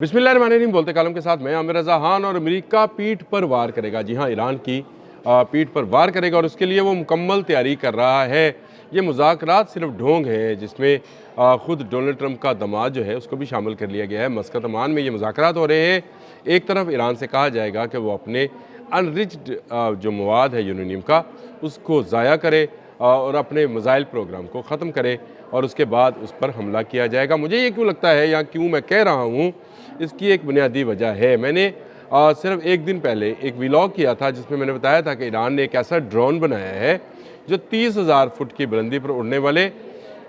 बिस्मिल्लाहिर्रहमानिर्रहीम बोलते कालम के साथ मैं आमिर रज़ा खान। और अमेरिका पीठ पर वार करेगा। जी हाँ, ईरान की पीठ पर वार करेगा और उसके लिए वो मुकम्मल तैयारी कर रहा है। ये मुज़ाकरात सिर्फ ढोंग है जिसमें ख़ुद डोनाल्ड ट्रंप का दामाद जो है उसको भी शामिल कर लिया गया है। मस्कत अमान में ये मुज़ाकरात हो रहे हैं। एक तरफ ईरान से कहा जाएगा कि वो अपने अनरिच्ड जो मवाद है यूरेनियम का उसको ज़ाया करे और अपने मिसाइल प्रोग्राम को ख़त्म करे और उसके बाद उस पर हमला किया जाएगा। मुझे ये क्यों लगता है या क्यों मैं कह रहा हूँ, इसकी एक बुनियादी वजह है। मैंने सिर्फ एक दिन पहले एक व्लॉग किया था जिसमें मैंने बताया था कि ईरान ने एक ऐसा ड्रोन बनाया है जो 30,000 फुट की बुलंदी पर उड़ने वाले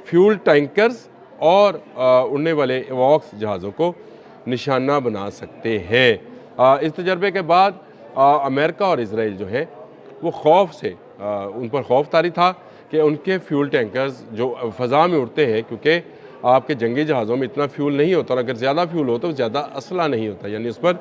फ्यूल टैंकर्स और उड़ने वाले एवॉक्स जहाज़ों को निशाना बना सकते हैं। इस तजर्बे के बाद अमेरिका और इसराइल जो है वो खौफ से उन पर खौफ तारी था कि उनके फ्यूल टैंकर्स जो फ़ज़ा में उड़ते हैं, क्योंकि आपके जंगी जहाज़ों में इतना फ्यूल नहीं होता और अगर ज़्यादा फ्यूल हो तो ज़्यादा असला नहीं होता, यानी उस पर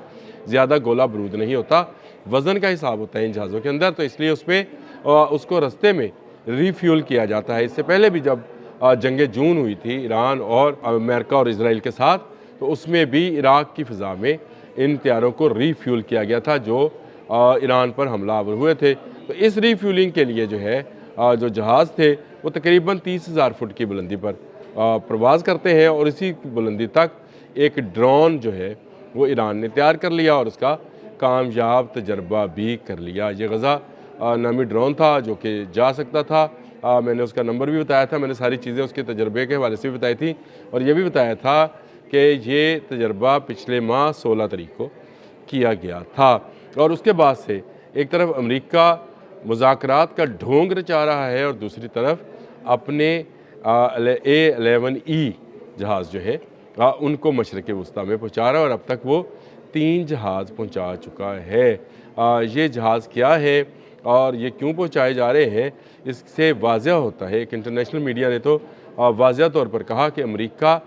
ज़्यादा गोला बारूद नहीं होता, वज़न का हिसाब होता है इन जहाज़ों के अंदर। तो इसलिए उसमें उसको रस्ते में रीफ्यूल किया जाता है। इससे पहले भी जब जंग जून हुई थी ईरान और अमेरिका और इसराइल के साथ, तो उसमें भी इराक़ की फ़िज़ा में इन तैयारों को रीफ्यूल किया गया था जो ईरान पर हमलावर हुए थे। तो इस रीफ्यूलिंग के लिए जो है जो जहाज़ थे वो तकरीबन 30,000 फुट की बुलंदी पर प्रवास करते हैं और इसी बुलंदी तक एक ड्रोन जो है वो ईरान ने तैयार कर लिया और उसका कामयाब तजर्बा भी कर लिया। ये गज़ा नामी ड्रोन था जो कि जा सकता था। मैंने उसका नंबर भी बताया था, मैंने सारी चीज़ें उसके तजर्बे के हवाले से भी बताई थी और ये भी बताया था कि ये तजर्बा पिछले माह 16 तारीख को किया गया था। और उसके बाद से एक तरफ अमेरिका मुज़ाकरात का ढोंग रचा रहा है और दूसरी तरफ अपने A-11E जहाज़ जो है उनको मशरक़ वस्ता में पहुँचा रहा है और अब तक वो 3 जहाज़ पहुँचा चुका है। ये जहाज़ क्या है और ये क्यों पहुँचाए जा रहे हैं, इससे वाज़ह होता है। एक इंटरनेशनल मीडिया ने तो वाज़ह तौर पर कहा कि अमेरिका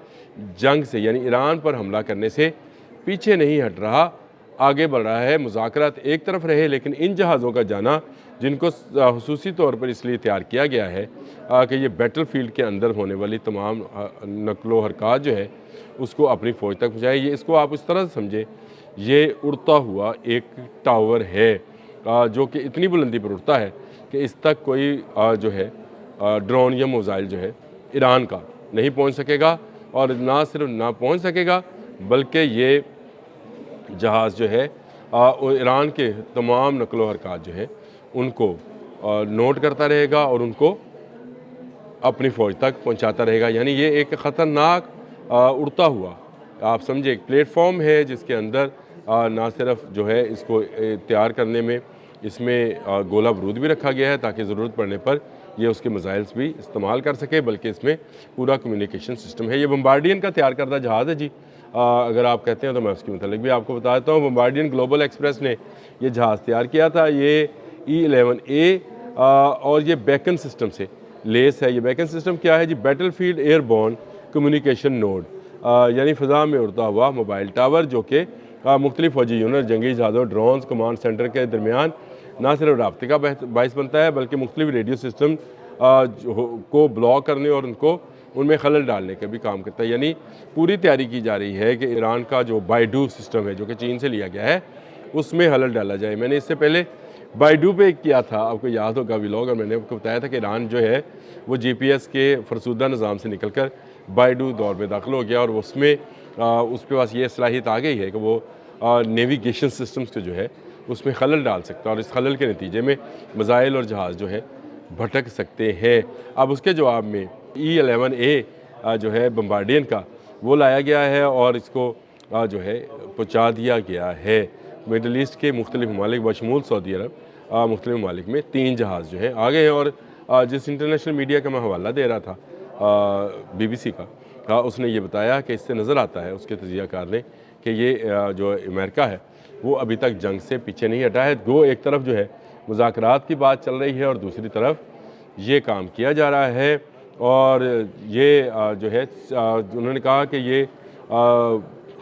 जंग से यानी ईरान पर हमला करने से पीछे नहीं हट रहा, आगे बढ़ रहा है। मुज़ाकरात एक तरफ रहे लेकिन इन जहाज़ों का जाना, जिनको ख़ुसूसी तौर पर इसलिए तैयार किया गया है कि ये बैटल फील्ड के अंदर होने वाली तमाम नकलो हरकत जो है उसको अपनी फ़ौज तक पहुँचाए। ये इसको आप इस तरह से समझे, ये उड़ता हुआ एक टावर है जो कि इतनी बुलंदी पर उड़ता है कि इस तक कोई जो है ड्रोन या मिसाइल जो है ईरान का नहीं पहुँच सकेगा। और ना सिर्फ ना पहुँच सकेगा बल्कि ये जहाज़ जो है ईरान के तमाम नकलो हरकत जो है उनको नोट करता रहेगा और उनको अपनी फ़ौज तक पहुंचाता रहेगा। यानी ये एक ख़तरनाक उड़ता हुआ आप समझे एक प्लेटफॉर्म है जिसके अंदर ना सिर्फ जो है इसको तैयार करने में इसमें गोला बारूद भी रखा गया है ताकि ज़रूरत पड़ने पर ये उसके मिसाइल्स भी इस्तेमाल कर सके, बल्कि इसमें पूरा कम्युनिकेशन सिस्टम है। ये बम्बार्डियन का तैयार करदा जहाज़ है जी। अगर आप कहते हैं तो मैं उसके मतलब भी आपको बता देता हूँ। बम्बार्डियन ग्लोबल एक्सप्रेस ने ये जहाज़ तैयार किया था। ये E-11A और ये बेकन सिस्टम से लेस है। ये बेकन सिस्टम क्या है जी? Battlefield airborne communication node, यानी फ़िज़ा में उड़ता हुआ मोबाइल टावर जो कि मुख्तलिफ फ़ौजी यूनिट, जंगी जहाज़ों, ड्रोन्स, कमांड सेंटर के दरमियान ना सिर्फ राब्ते का बाइस बनता है बल्कि मुख्तलिफ रेडियो सिस्टम को ब्लॉक करने और उनमें खलल डालने का भी काम करता है। यानी पूरी तैयारी की जा रही है कि ईरान का जो बाइडू सिस्टम है जो कि चीन से लिया गया है उसमें खलल डाला जाए। मैंने इससे पहले बाइडू पे किया था, आपको याद होगा व्लॉग, और मैंने आपको बताया था कि ईरान जो है वो GPS के फरसूदा निज़ाम से निकलकर बाइडू दौर में दाखिल हो गया और उसमें उसके पास ये सलाहियत आ गई है कि वो नेविगेशन सिस्टम्स को जो है उसमें खलल डाल सकता है और इस खलल के नतीजे में मिसाइल और जहाज़ जो है भटक सकते हैं। अब उसके जवाब में E-11A जो है बम्बार्डियन का वो लाया गया है और इसको जो है पहुँचा दिया गया है। मिडल ईस्ट के मुख्तलिफ ममालिक बशमूल सऊदी अरब मुख्तलिफ ममालिक में 3 जहाज़ जो है आ गए हैं। और जिस इंटरनेशनल मीडिया का मैं हवाला दे रहा था BBC का, उसने ये बताया कि इससे नज़र आता है उसके तजियाकार ने कि ये जो अमेरिका है वो अभी तक जंग से पीछे नहीं हटा है। दो एक तरफ जो है मुज़ाकरात की बात चल रही है और दूसरी तरफ ये काम किया जा रहा है। और ये जो है उन्होंने कहा कि ये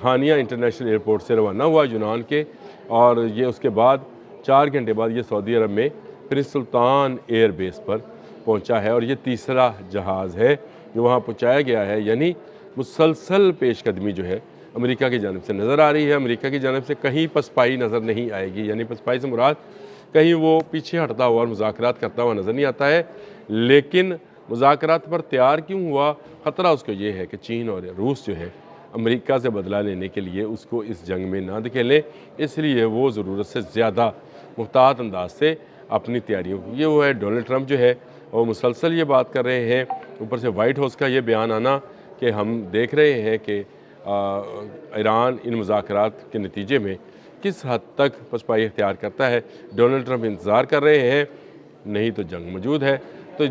हानिया इंटरनेशनल एयरपोर्ट से रवाना हुआ यूनान के और ये उसके बाद 4 घंटे बाद ये सऊदी अरब में प्रिंस सुल्तान एयर बेस पर पहुंचा है और ये तीसरा जहाज़ है जो वहाँ पहुँचाया गया है। यानी मुसलसल पेशकदमी जो है امریکہ کی جانب سے نظر آ رہی ہے۔ امریکہ کی جانب سے کہیں پسپائی نظر نہیں آئے گی، یعنی پسپائی سے مراد کہیں وہ پیچھے ہٹتا ہوا اور مذاکرات کرتا ہوا نظر نہیں آتا ہے، لیکن مذاکرات پر تیار کیوں ہوا؟ خطرہ اس کو یہ ہے کہ چین اور روس جو ہے امریکہ سے بدلہ لینے کے لیے اس کو اس جنگ میں نہ دھکیلیں، اس لیے وہ ضرورت سے زیادہ محتاط انداز سے اپنی تیاریوں کی۔ یہ وہ ہے ڈونلڈ ٹرمپ جو ہے وہ مسلسل یہ بات کر رہے ہیں، اوپر سے وائٹ ہاؤس کا یہ بیان آنا کہ ہم دیکھ رہے ہیں کہ ایران ان مذاکرات کے نتیجے میں کس حد تک پسپائی اختیار کرتا ہے۔ ڈونلڈ ٹرمپ انتظار کر رہے ہیں، نہیں تو جنگ موجود ہے۔ تو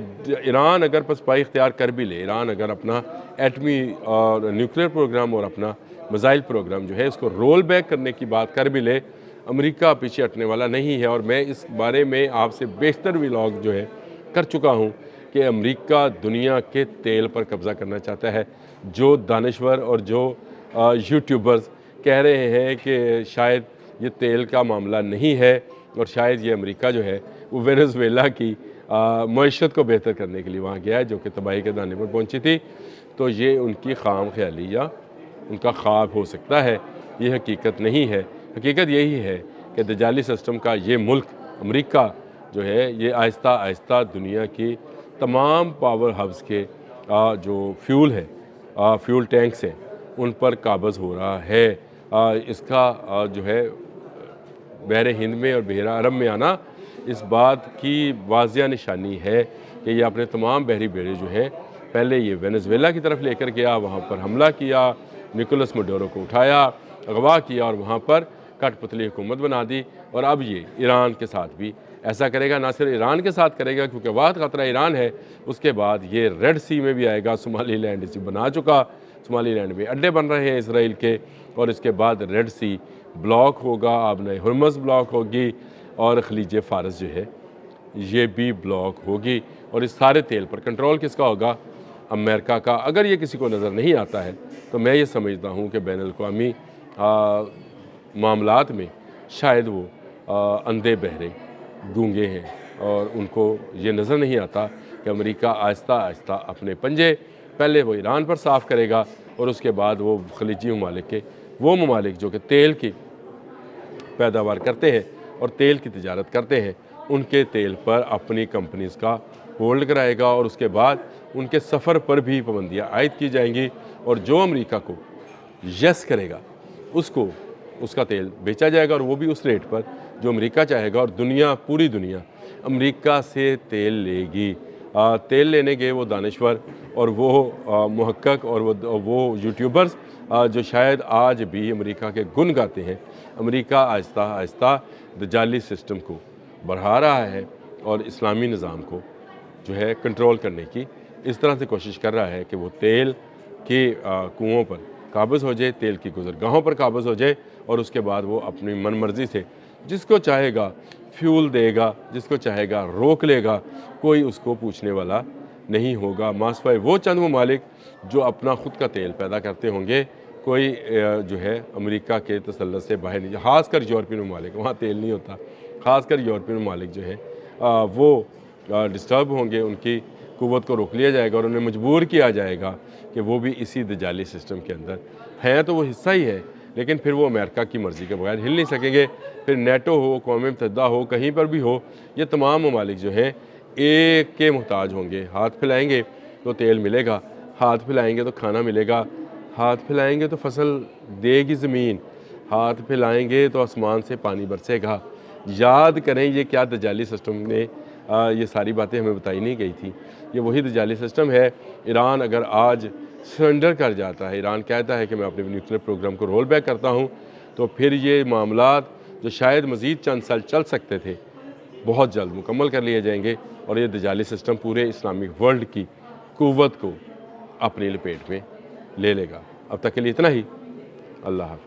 ایران اگر پسپائی اختیار کر بھی لے، ایران اگر اپنا ایٹمی اور نیوکلیر پروگرام اور اپنا میزائل پروگرام جو ہے اس کو رول بیک کرنے کی بات کر بھی لے، امریکہ پیچھے ہٹنے والا نہیں ہے۔ اور میں اس بارے میں آپ سے بیشتر ولاگ جو ہے کر چکا ہوں کہ امریکہ دنیا کے تیل پر قبضہ کرنا چاہتا ہے۔ جو دانشور اور جو یوٹیوبرز کہہ رہے ہیں کہ شاید یہ تیل کا معاملہ نہیں ہے اور شاید یہ امریکہ جو ہے وہ وینزویلا کی معیشت کو بہتر کرنے کے لیے وہاں گیا ہے، جو کہ تباہی کے دانے پر پہنچی تھی، تو یہ ان کی خام خیالی یا ان کا خواب ہو سکتا ہے، یہ حقیقت نہیں ہے۔ حقیقت یہی ہے کہ دجالی سسٹم کا یہ ملک امریکہ جو ہے یہ آہستہ آہستہ دنیا کی تمام پاور ہبز کے جو فیول ہے، فیول ٹینکس ہیں، ان پر قابض ہو رہا ہے۔ اس کا جو ہے بحر ہند میں اور بحیرہ عرب میں آنا اس بات کی واضح نشانی ہے کہ یہ اپنے تمام بحری بیڑے جو ہے پہلے یہ وینزویلا کی طرف لے کر گیا، وہاں پر حملہ کیا، نکولس مڈورو کو اٹھایا، اغوا کیا اور وہاں پر کٹ پتلی حکومت بنا دی، اور اب یہ ایران کے ساتھ بھی ایسا کرے گا۔ نہ صرف ایران کے ساتھ کرے گا کیونکہ واحد خطرہ ایران ہے، اس کے بعد یہ ریڈ سی میں بھی آئے گا۔ صومالی لینڈ اسے بنا چکا، صومالی لینڈ میں اڈے بن رہے ہیں اسرائیل کے، اور اس کے بعد ریڈ سی بلاک ہوگا، آبنۂ ہرمز بلاک ہوگی، اور خلیج فارس جو ہے یہ بھی بلاک ہوگی، اور اس سارے تیل پر کنٹرول کس کا ہوگا؟ امریکہ کا۔ اگر یہ کسی کو نظر نہیں آتا ہے تو میں یہ سمجھتا ہوں کہ بین الاقوامی معاملات میں شاید وہ اندھے بہرے گونگے ہیں، اور ان کو یہ نظر نہیں آتا کہ امریکہ آہستہ آہستہ اپنے پنجے پہلے وہ ایران پر صاف کرے گا، اور اس کے بعد وہ خلیجی ممالک کے وہ ممالک جو کہ تیل کی پیداوار کرتے ہیں اور تیل کی تجارت کرتے ہیں، ان کے تیل پر اپنی کمپنیز کا ہولڈ کرائے گا، اور اس کے بعد ان کے سفر پر بھی پابندیاں عائد کی جائیں گی، اور جو امریکہ کو یس کرے گا اس کو اس کا تیل بیچا جائے گا، اور وہ بھی اس ریٹ پر جو امریکہ چاہے گا، اور پوری دنیا امریکہ سے تیل لے گی۔ تیل لینے گئے وہ دانشور اور وہ محقق اور وہ یوٹیوبرز جو شاید آج بھی امریکہ کے گن گاتے ہیں، امریکہ آہستہ آہستہ دجالی سسٹم کو بڑھا رہا ہے اور اسلامی نظام کو جو ہے کنٹرول کرنے کی اس طرح سے کوشش کر رہا ہے کہ وہ تیل کے کنوؤں پر قابض ہو جائے، تیل کی گزرگاہوں پر قابض ہو جائے، اور اس کے بعد وہ اپنی من مرضی سے جس کو چاہے گا فیول دے گا، جس کو چاہے گا روک لے گا، کوئی اس کو پوچھنے والا نہیں ہوگا، ماسوائے وہ چند ممالک جو اپنا خود کا تیل پیدا کرتے ہوں گے۔ کوئی جو ہے امریکہ کے تسلط سے باہر نہیں، خاص کر یورپین ممالک، وہاں تیل نہیں ہوتا، خاص کر یورپین ممالک جو ہے وہ ڈسٹرب ہوں گے، ان کی قوت کو روک لیا جائے گا اور انہیں مجبور کیا جائے گا کہ وہ بھی اسی دجالی سسٹم کے اندر ہیں، تو وہ حصہ ہی ہے، لیکن پھر وہ امریکہ کی مرضی کے بغیر ہل نہیں سکیں گے۔ پھر نیٹو ہو، اقوام متحدہ ہو، کہیں پر بھی ہو، یہ تمام ممالک جو ہیں ایک کے محتاج ہوں گے۔ ہاتھ پھیلائیں گے تو تیل ملے گا، ہاتھ پھیلائیں گے تو کھانا ملے گا، ہاتھ پھیلائیں گے تو فصل دے گی زمین، ہاتھ پھیلائیں گے تو آسمان سے پانی برسے گا۔ یاد کریں یہ کیا دجالی سسٹم نے یہ ساری باتیں ہمیں بتائی نہیں گئی تھی، یہ وہی دجالی سسٹم ہے۔ ایران اگر آج سرنڈر کر جاتا ہے، ایران کہتا ہے کہ میں اپنے نیوکلیر پروگرام کو رول بیک کرتا ہوں، تو پھر یہ معاملات جو شاید مزید چند سال چل سکتے تھے بہت جلد مکمل کر لیے جائیں گے، اور یہ دجالی سسٹم پورے اسلامک ورلڈ کی قوت کو اپنی لپیٹ میں لے لے گا۔ اب تک کے لیے اتنا ہی۔ اللہ حافظ۔